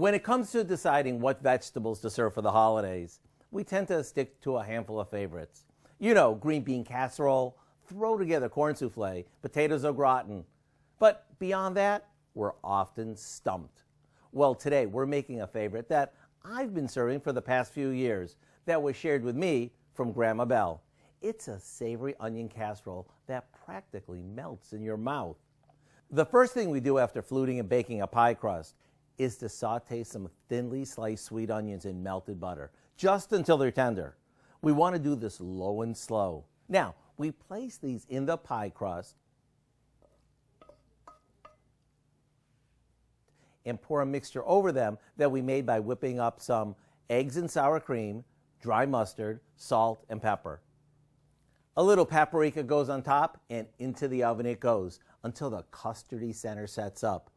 When it comes to deciding what vegetables to serve for the holidays, we tend to stick to a handful of favorites. You know, green bean casserole, throw together corn souffle, potatoes au gratin. But beyond that, we're often stumped. Well, today we're making a favorite that I've been serving for the past few years that was shared with me from Grandma Belle. It's a savory onion casserole that practically melts in your mouth. The first thing we do after fluting and baking a pie crust is to saute some thinly sliced sweet onions in melted butter, just until they're tender. We want to do this low and slow. Now, we place these in the pie crust and pour a mixture over them that we made by whipping up some eggs and sour cream, dry mustard, salt, and pepper. A little paprika goes on top, and into the oven it goes until the custardy center sets up.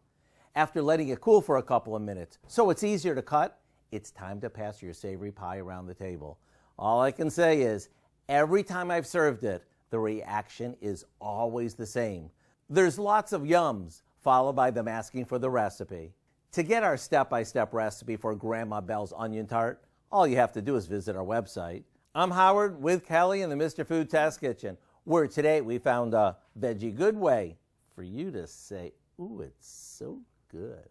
After letting it cool for a couple of minutes, so it's easier to cut, it's time to pass your savory pie around the table. All I can say is, every time I've served it, the reaction is always the same. There's lots of yums, followed by them asking for the recipe. To get our step-by-step recipe for Grandma Belle's onion tart, all you have to do is visit our website. I'm Howard with Kelly in the Mr. Food Test Kitchen, where today we found a veggie good way for you to say, ooh, it's so good.